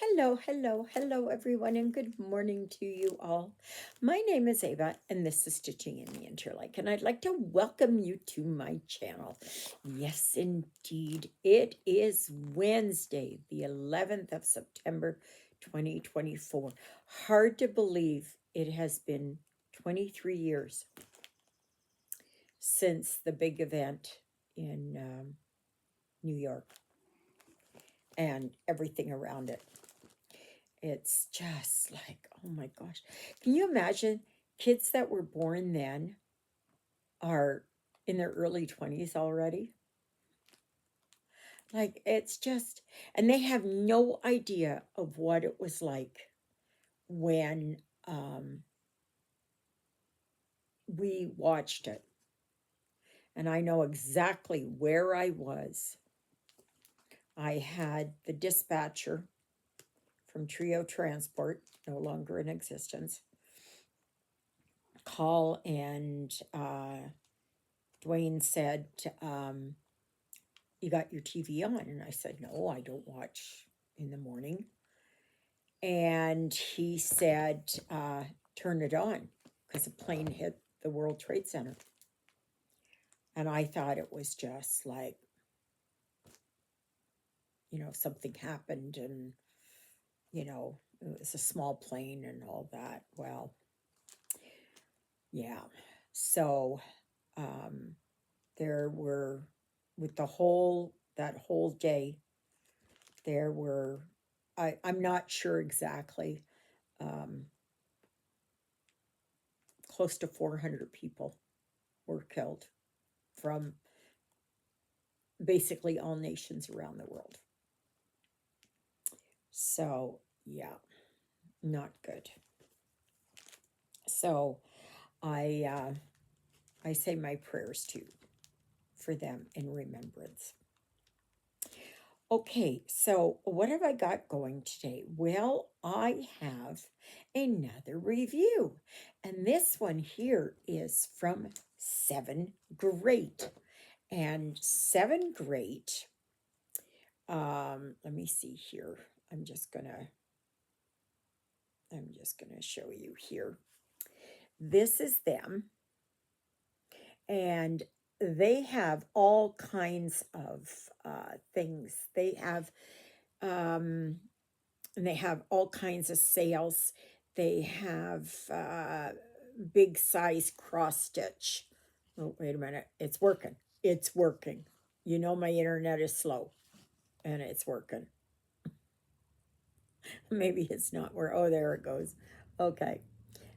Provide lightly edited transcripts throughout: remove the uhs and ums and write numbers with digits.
Hello, hello, hello, everyone, and good morning to you all. My name is Ava, and this is Stitching in the Interlake, and I'd like to welcome you to my channel. Yes, indeed, it is Wednesday, the 11th of September, 2024. Hard to believe it has been 23 years since the big event in New York and everything around it. It's just like, oh my gosh. Can you imagine kids that were born then are in their early 20s already? Like, it's just, and they have no idea of what it was like when we watched it. And I know exactly where I was. I had the dispatcher from Trio Transport, no longer in existence, call, and Dwayne said, you got your TV on? And I said, no, I don't watch in the morning. And he said, turn it on because a plane hit the World Trade Center. And I thought it was just like, something happened and, it was a small plane and all that. Well, yeah. So there were, with that whole day, there were, I'm not sure exactly, close to 400 people were killed from basically all nations around the world. So, yeah, not good. So, I say my prayers too for them in remembrance. Okay, so what have I got going today? Well, I have another review, and this one here is from 7 Great. And 7 Great, let me see here. I'm just gonna show you here. This is them, and they have all kinds of things. They have and they have all kinds of sales. They have big size cross stitch. Oh, wait a minute. It's working. It's working. You know, my internet is slow, and it's working. Maybe it's not where, oh, there it goes. Okay.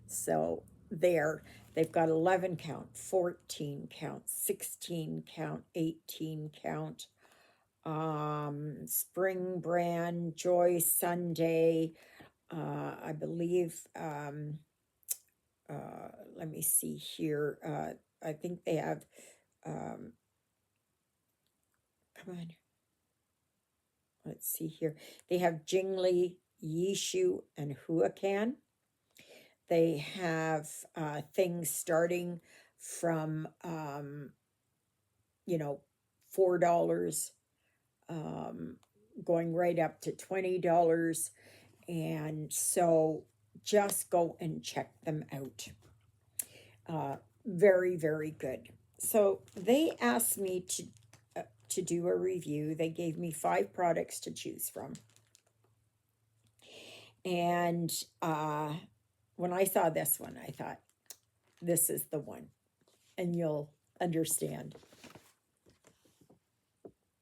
So there, they've got 11 count, 14 count, 16 count, 18 count, spring brand, Joy Sunday, I believe, let me see here. I think they have, come on, let's see here. They have Jingli, Yishu, and Huacan. They have things starting from, $4, going right up to $20. And so just go and check them out. Very, very good. So they asked me to do a review. They gave me 5 products to choose from. And when I saw this one, I thought, this is the one. And you'll understand.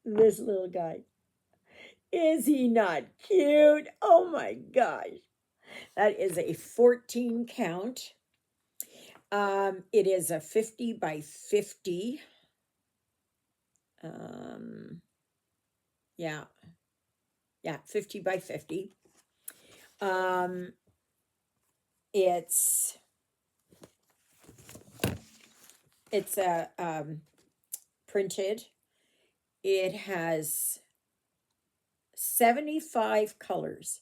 This little guy. Is he not cute? Oh my gosh. That is a 14 count. It is a 50 by 50. Yeah. Yeah, 50 by 50. It's a printed. It has 75 colors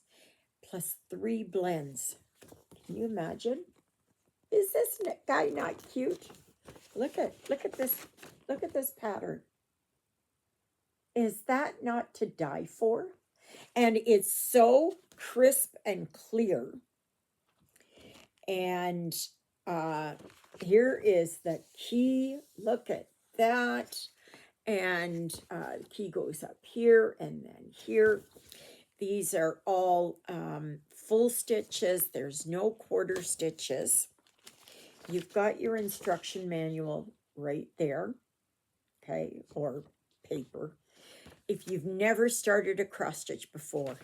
plus 3 blends. Can you imagine? Is this guy not cute? Look at this. Look at this pattern. Is that not to die for? And it's so crisp and clear. And here is the key. Look at that. And the key goes up here and then here. These are all full stitches. There's no quarter stitches. You've got your instruction manual right there, okay, or paper. If you've never started a cross stitch before,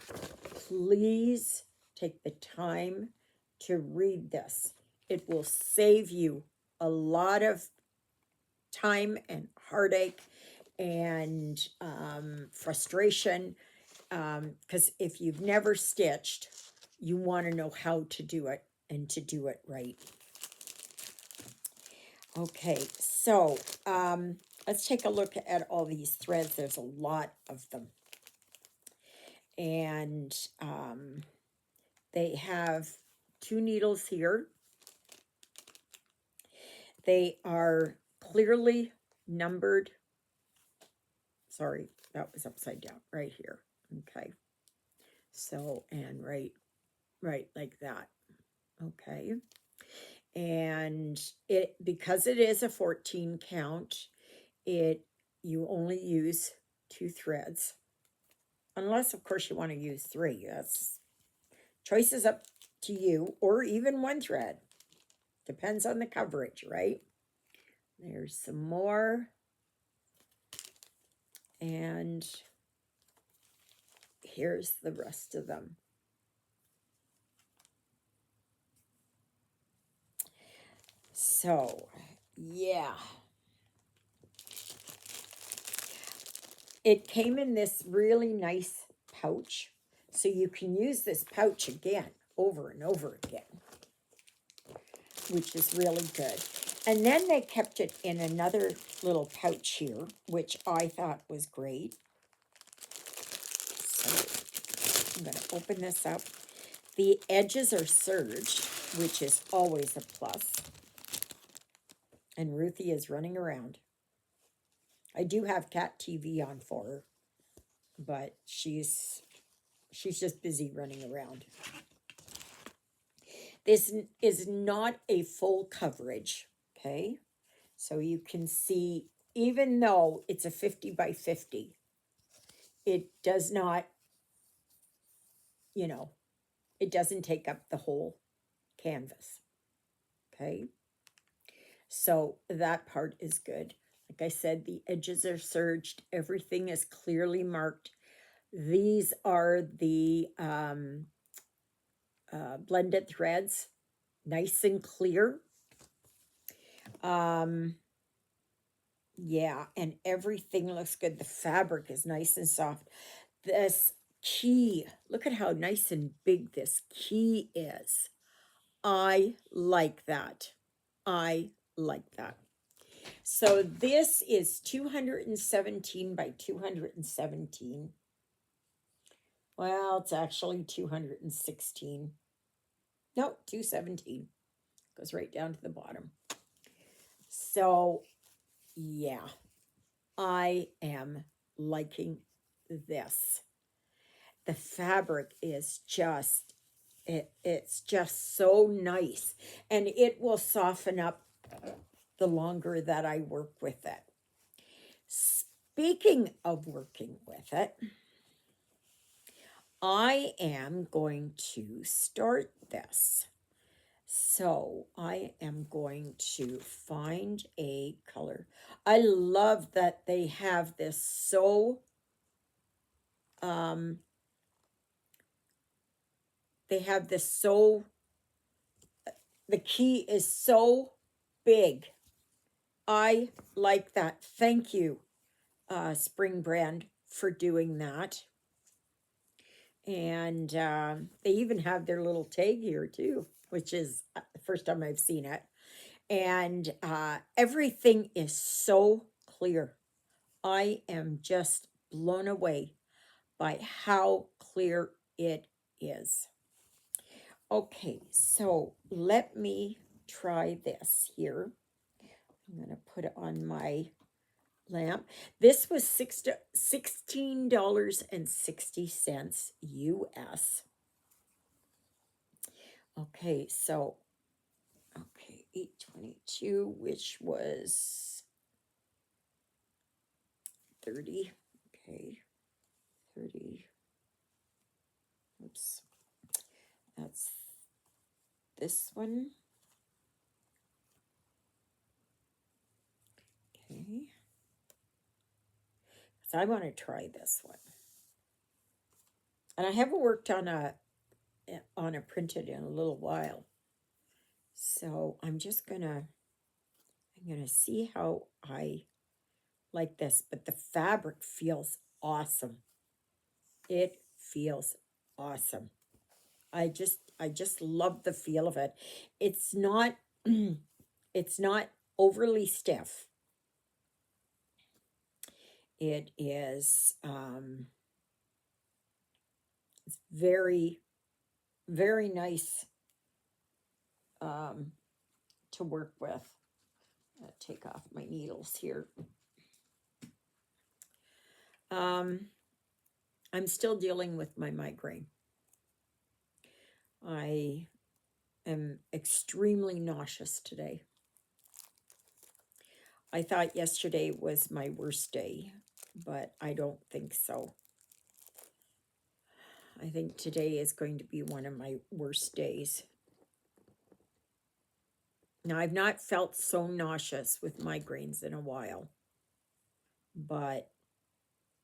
please take the time to read this. It will save you a lot of time and heartache and frustration, because if you've never stitched, you want to know how to do it and to do it right. Okay, so let's take a look at all these threads. There's a lot of them. And they have 2 needles here. They are clearly numbered. Sorry, that was upside down right here. Okay. So, and right like that. Okay. And it, because it is a 14 count, you only use 2 threads. Unless, of course, you want to use 3. That's choice is up to you, or even 1 thread. Depends on the coverage, right? There's some more. And here's the rest of them. So, yeah. It came in this really nice pouch. So you can use this pouch again, over and over again, which is really good. And then they kept it in another little pouch here, which I thought was great. So I'm going to open this up. The edges are serged, which is always a plus. And Ruthie is running around. I do have cat TV on for her, but she's just busy running around. This is not a full coverage, okay? So you can see, even though it's a 50 by 50, it does not, it doesn't take up the whole canvas, okay? So that part is good. Like I said, the edges are serged. Everything is clearly marked. These are the blended threads, nice and clear. Yeah, and everything looks good. The fabric is nice and soft. This key, look at how nice and big this key is. I like that. I like that. So this is 217 by 217. Well, it's actually 216. No, 217. Goes right down to the bottom. So, yeah, I am liking this. The fabric is just, it's just so nice. And it will soften up the longer that I work with it. Speaking of working with it, I am going to start this. So I am going to find a color. I love that they have this so, they have this so, the key is so big. I like that. Thank you, Spring Brand, for doing that. And they even have their little tag here too, which is the first time I've seen it. And everything is so clear. I am just blown away by how clear it is. Okay, so let me try this here. I'm going to put it on my lamp. This was $16.60 US. Okay, so okay, 822, which was 30. Okay, 30. Oops. That's this one. Okay. So I want to try this one. And I haven't worked on a printed in a little while. So I'm gonna see how I like this, but the fabric feels awesome. It feels awesome. I just love the feel of it. It's not it's not overly stiff. It is it's very, very nice to work with. Take off my needles here. I'm still dealing with my migraine. I am extremely nauseous today. I thought yesterday was my worst day, but I don't think so. I think today is going to be one of my worst days. Now, I've not felt so nauseous with migraines in a while, but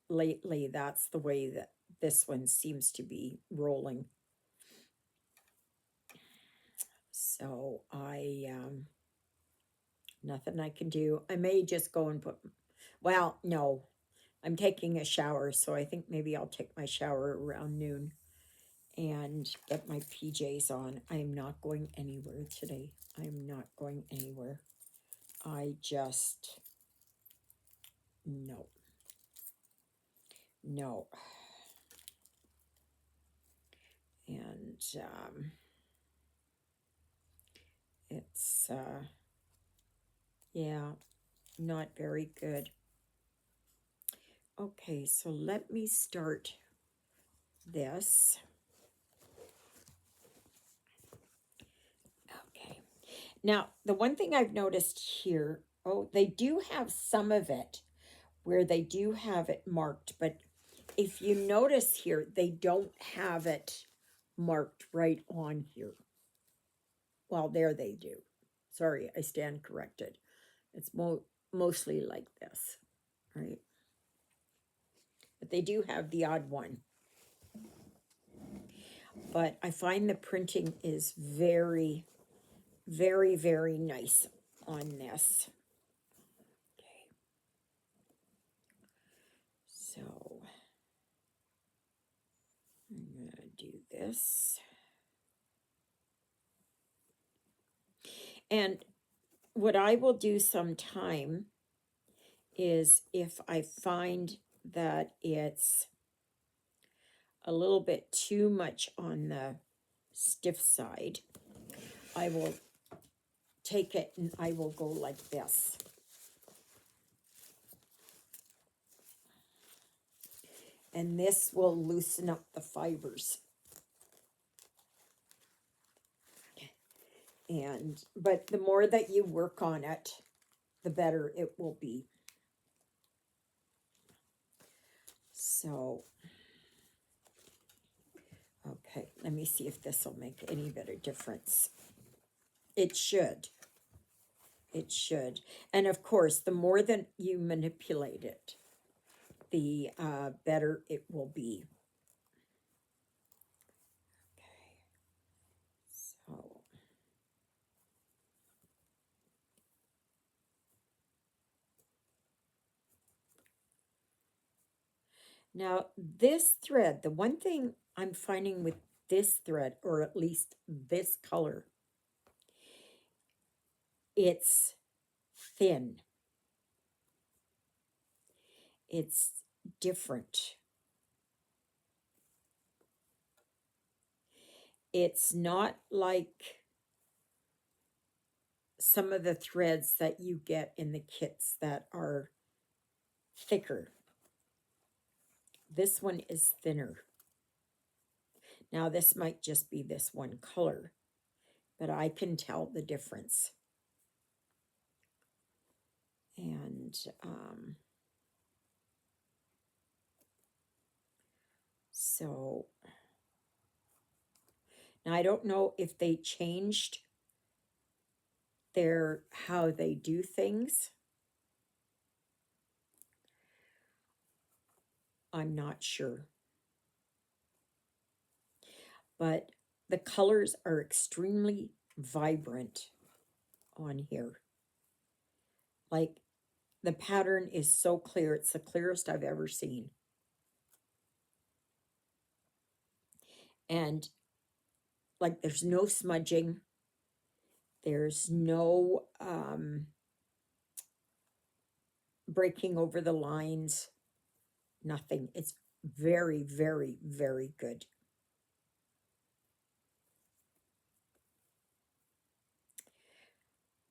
lately that's the way that this one seems to be rolling. So nothing I can do. I may just go and well, no, I'm taking a shower, so I think maybe I'll take my shower around noon and get my PJs on. I'm not going anywhere today. I'm not going anywhere. I just, no. No. And it's, yeah, not very good. Okay, so let me start this. Okay. Now, the one thing I've noticed here, oh, they do have some of it where they do have it marked, but if you notice here, they don't have it marked right on here. Well, there they do. Sorry, I stand corrected. It's mostly like this, right? But they do have the odd one. But I find the printing is very, very, very nice on this. Okay. So I'm going to do this. And what I will do sometime is if I find that it's a little bit too much on the stiff side, I will take it and I will go like this. And this will loosen up the fibers. But the more that you work on it, the better it will be. So, okay, let me see if this will make any bit of difference. It should. It should. And of course, the more that you manipulate it, the better it will be. Okay. So. Now, this thread, the one thing I'm finding with this thread, or at least this color, it's thin. It's different. It's not like some of the threads that you get in the kits that are thicker. This one is thinner. Now, this might just be this one color, but I can tell the difference. And so now I don't know if they changed how they do things. I'm not sure. But the colors are extremely vibrant on here. Like, the pattern is so clear. It's the clearest I've ever seen. And like, there's no smudging. There's no breaking over the lines. Nothing. It's very, very, very good.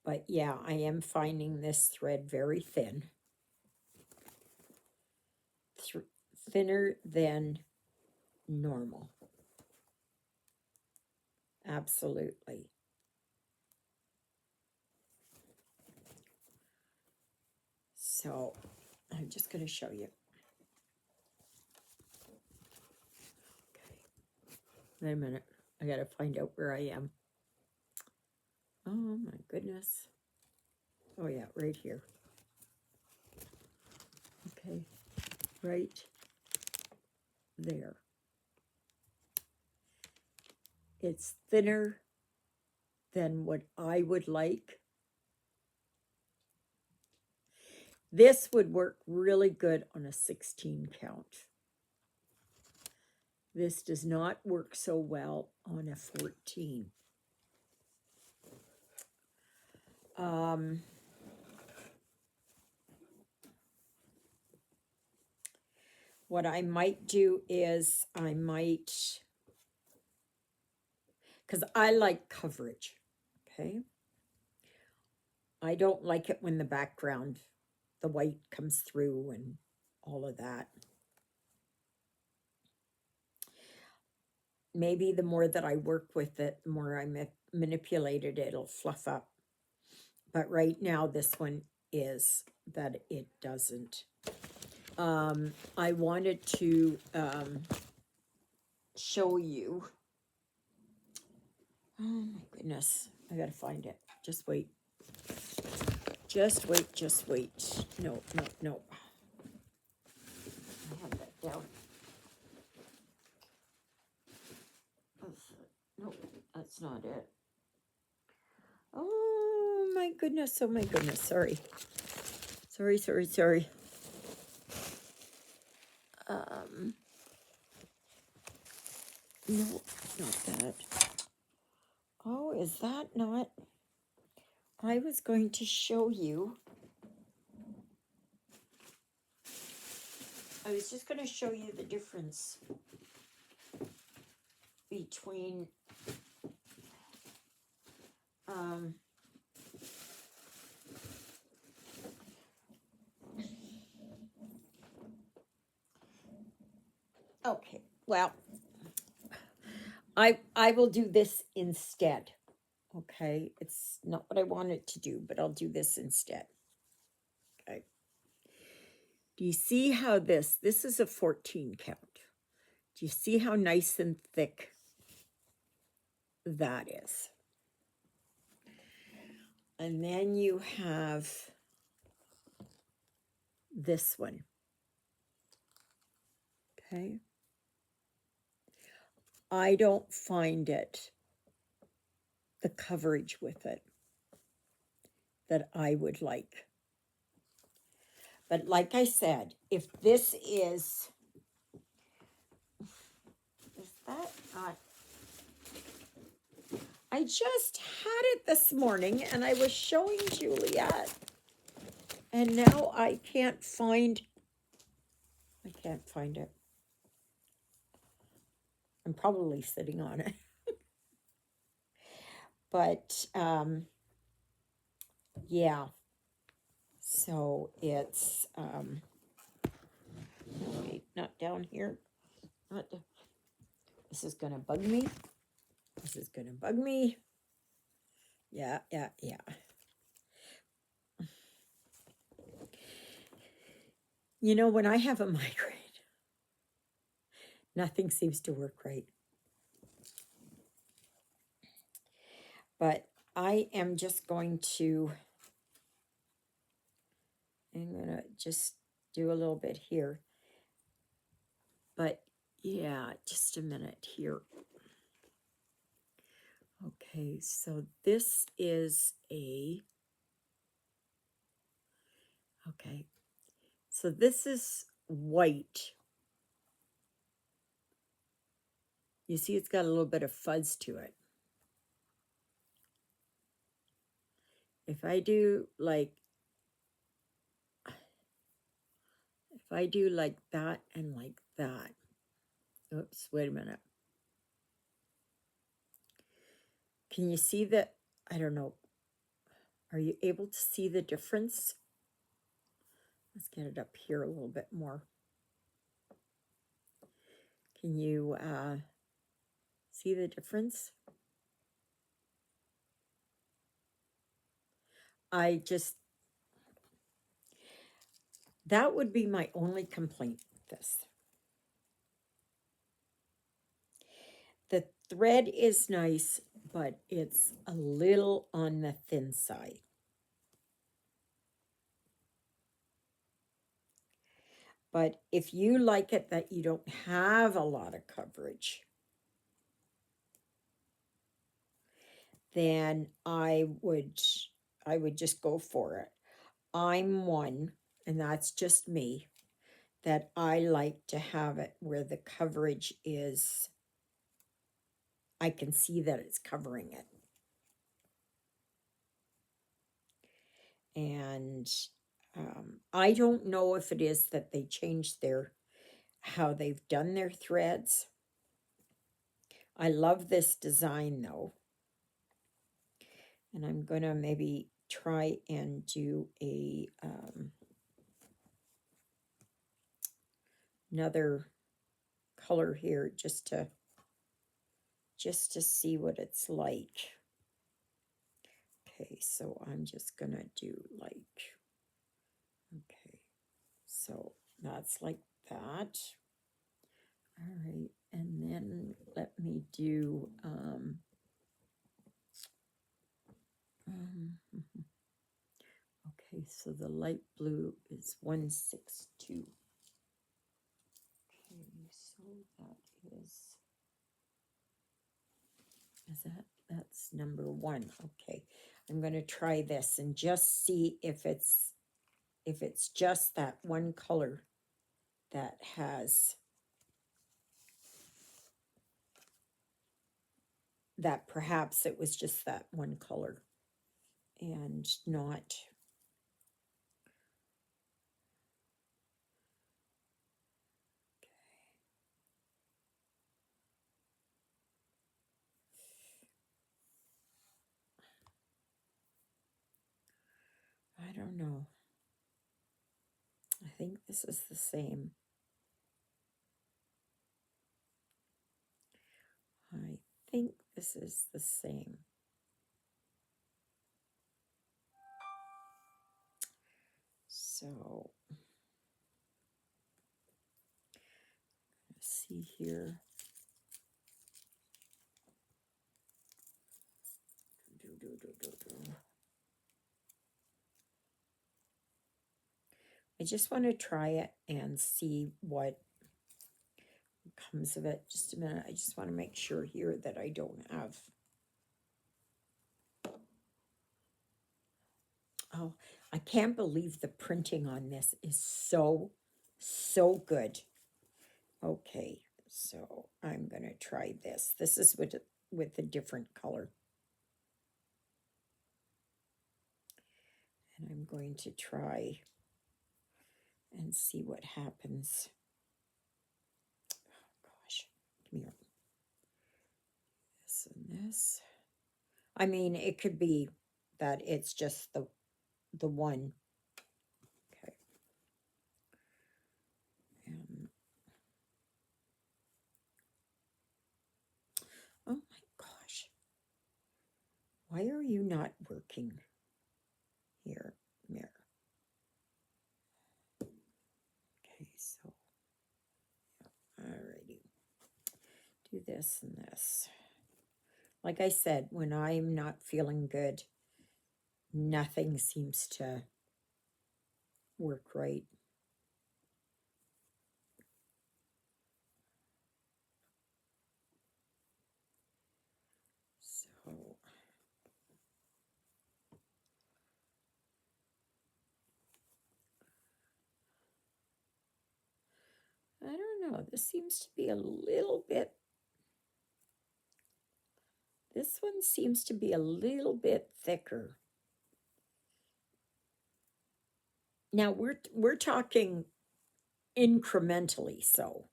But yeah, I am finding this thread very thin. Thinner than normal. Absolutely. So I'm just going to show you. Okay. Wait a minute. I got to find out where I am. Oh my goodness. Oh yeah, right here. Okay. Right there. It's thinner than what I would like. This would work really good on a 16 count. This does not work so well on a 14. What I might do is I might, because I like coverage, okay? I don't like it when the background, the white comes through and all of that. Maybe the more that I work with it, the more I manipulate it, it'll fluff up. But right now, this one is that it doesn't. I wanted to show you. Oh my goodness. I gotta find it. Just wait. Just wait, just wait. No, no, no. I have that down. No, that's not it. Oh my goodness, oh my goodness. Sorry. Sorry. No, not that. Oh, is that not? I was going to show you. I was just going to show you the difference between okay, well, I will do this instead. Okay, it's not what I wanted to do, but I'll do this instead. Okay. Do you see how this is a 14 count? Do you see how nice and thick that is? And then you have this one. Okay. I don't find it, the coverage with it, that I would like. But like I said, if this is that not? I just had it this morning and I was showing Juliet. And now I can't find it. I'm probably sitting on it. But yeah. So it's not down here. This is going to bug me. This is going to bug me. Yeah. You know, when I have a migraine, nothing seems to work right. But I am just going to, I'm going to just do a little bit here. But yeah, just a minute here. Okay, so this is okay, so this is white. You see it's got a little bit of fuzz to it. If I do like that and like that, oops, wait a minute. Can you see that? I don't know. Are you able to see the difference? Let's get it up here a little bit more. Can you see the difference? That would be my only complaint with this. The thread is nice, but it's a little on the thin side. But if you like it that you don't have a lot of coverage, then I would just go for it. I'm one, and that's just me, that I like to have it where the coverage is, I can see that it's covering it. And I don't know if it is that they changed how they've done their threads. I love this design though. And I'm going to maybe try and do another color here just to see what it's like. Okay, so I'm just going to do like, okay, so that's like that. All right, and then let me do, okay, so the light blue is 162. Okay, so that is that's number 1. Okay, I'm going to try this and just see if it's just that one color that has that, perhaps it was just that one color and not. I don't know. I think this is the same. I think this is the same. So, let's see here. I just want to try it and see what comes of it. Just a minute. I just want to make sure here that I don't have. Oh, I can't believe the printing on this is so good. Okay, so I'm going to try this. This is with a different color. And I'm going to try and see what happens. Oh, gosh, come here. This and this. I mean, it could be that it's just the one. Okay. Why are you not working here, mirror? Okay, so, alrighty. Do this and this. Like I said, when I'm not feeling good, nothing seems to work right. So, I don't know. This seems to be a little bit, this one seems to be a little bit thicker. Now we're talking incrementally, so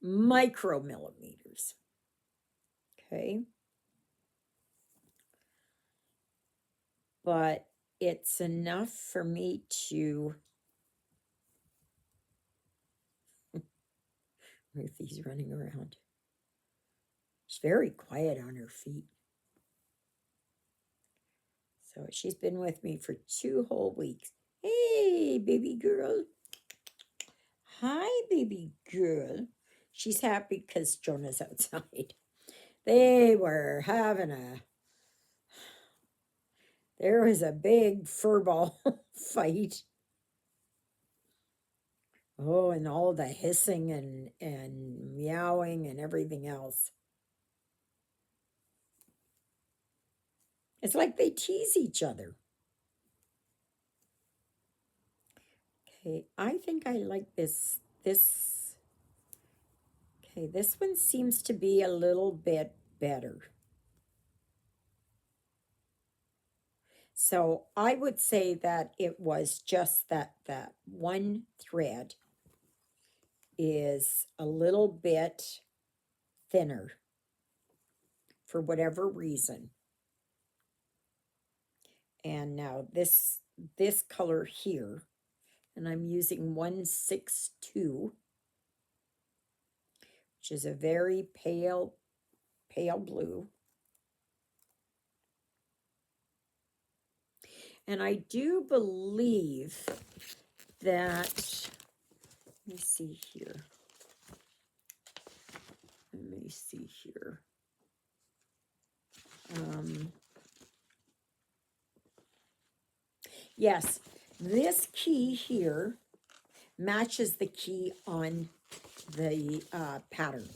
micromillimeters. Okay. But it's enough for me to, Ruthie's running around. She's very quiet on her feet. So she's been with me for 2 whole weeks. Hey, baby girl. Hi, baby girl. She's happy because Jonah's outside. They were having there was a big furball fight. Oh, and all the hissing and meowing and everything else. It's like they tease each other. Okay, I think I like this. Okay, this one seems to be a little bit better. So I would say that it was just that one thread is a little bit thinner for whatever reason. And now this color here, and I'm using 162, which is a very pale blue. And I do believe that, let me see here. Yes, this key here matches the key on the pattern,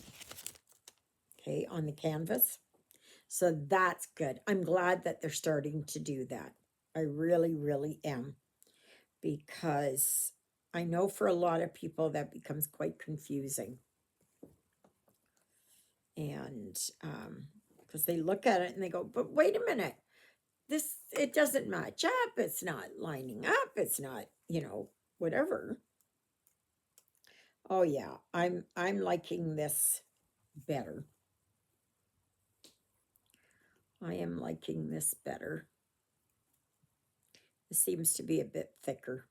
okay, on the canvas. So that's good. I'm glad that they're starting to do that. I really, really am. Because I know for a lot of people that becomes quite confusing. And because they look at it and they go, but wait a minute, it doesn't match up. It's not lining up. It's not, whatever. Oh yeah, I'm liking this better. I am liking this better. This seems to be a bit thicker.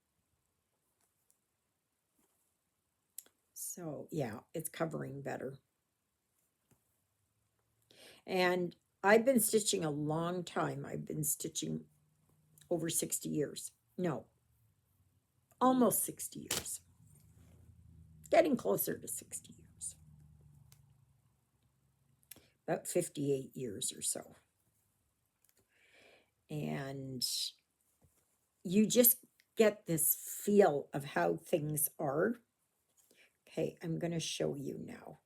So yeah, it's covering better. And I've been stitching a long time. I've been stitching over 60 years. No, almost 60 years. Getting closer to 60 years. About 58 years or so. And you just get this feel of how things are. Okay, I'm going to show you now.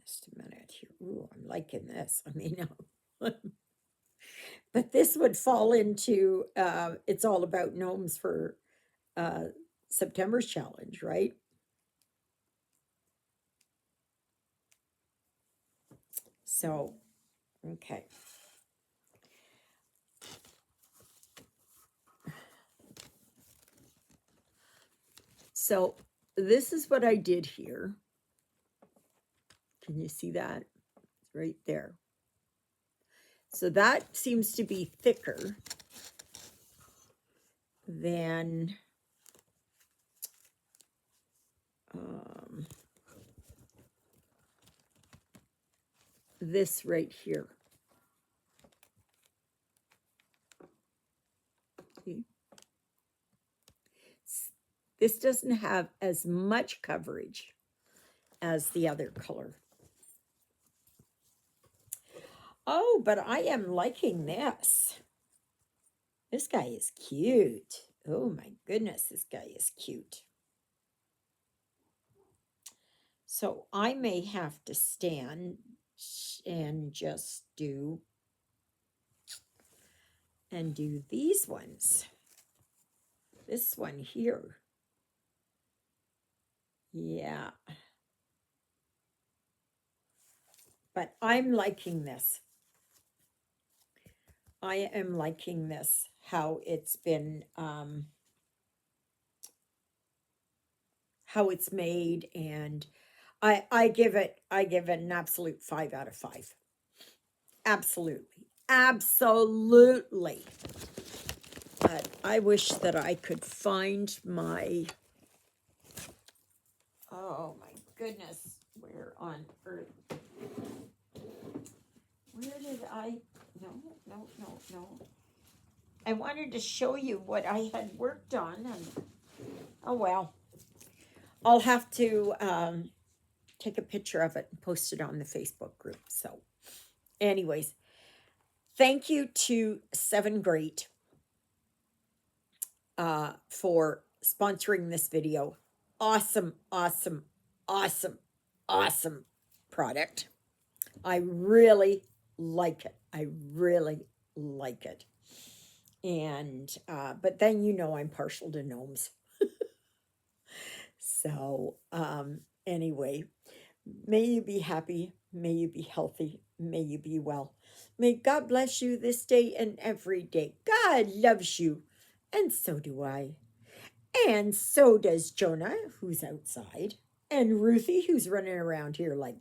Just a minute here. Ooh, I'm liking this. I mean, but this would fall into it's all about gnomes for September's challenge, right? So, okay. So this is what I did here. Can you see that? It's right there. So that seems to be thicker than this right here. This doesn't have as much coverage as the other color. Oh, but I am liking this. This guy is cute. Oh my goodness, this guy is cute. So I may have to stand and just do these ones. This one here. Yeah. But I'm liking this. I am liking this, how it's been, how it's made, and I give it an absolute 5 out of 5. Absolutely. Absolutely. But I wish that I could find my, oh my goodness, where on earth? Where did I, no. I wanted to show you what I had worked on, and oh well. I'll have to take a picture of it and post it on the Facebook group. So anyways, thank you to 7 Great for sponsoring this video. Awesome, awesome, awesome, awesome product. I really like it. I really like it. And, but then you know I'm partial to gnomes. So, anyway, may you be happy. May you be healthy. May you be well. May God bless you this day and every day. God loves you. And so do I. And so does Jonah, who's outside. And Ruthie, who's running around here like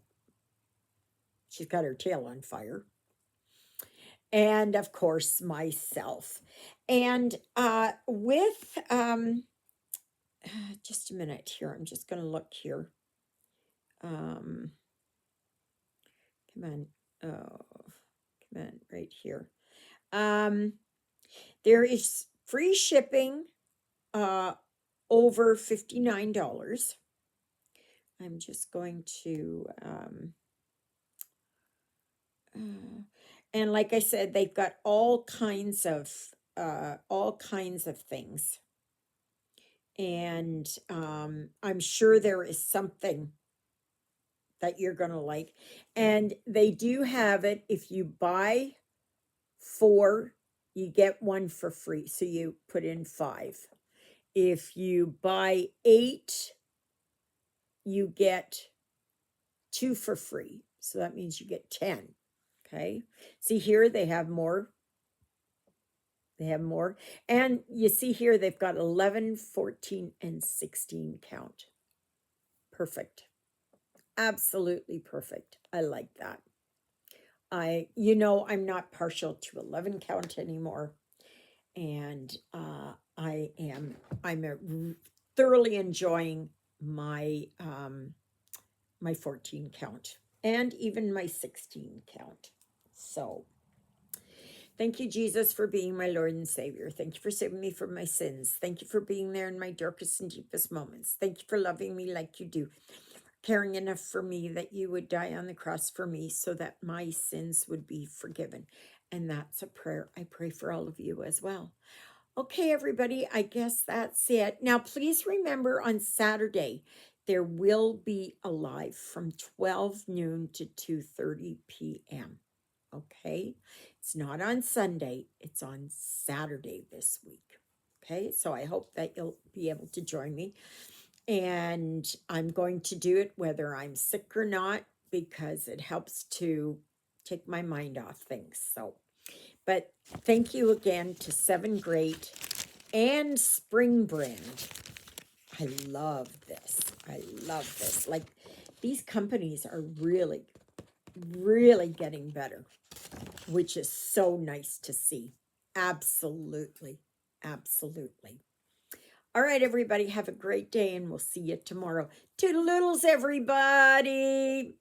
she's got her tail on fire. And of course, myself. And with, just a minute here. I'm just going to look here. Come on. Oh, come on, right here. There is free shipping over $59. I'm just going to, and like I said, they've got all kinds of things. And I'm sure there is something that you're going to like. And they do have it. If you buy 4, you get 1 for free. So you put in 5. If you buy 8, you get 2 for free. So that means you get 10. Okay. See here, they have more. They have more. And you see here, they've got 11, 14, and 16 count. Perfect. Absolutely perfect. I like that. I'm not partial to 11 count anymore. And I'm thoroughly enjoying my, my 14 count and even my 16 count. So thank you, Jesus, for being my Lord and Savior. Thank you for saving me from my sins. Thank you for being there in my darkest and deepest moments. Thank you for loving me like you do, caring enough for me that you would die on the cross for me so that my sins would be forgiven. And that's a prayer I pray for all of you as well. Okay, everybody, I guess that's it. Now, please remember on Saturday, there will be a live from 12 noon to 2:30 p.m. Okay, it's not on Sunday, it's on Saturday this week. Okay, so I hope that you'll be able to join me. And I'm going to do it whether I'm sick or not, because it helps to take my mind off things. So, but thank you again to 7 Great and Spring Brand. I love this. I love this. Like, these companies are really, really getting better, which is so nice to see. Absolutely. Absolutely. All right, everybody, have a great day, and we'll see you tomorrow. Toodaloodles, everybody.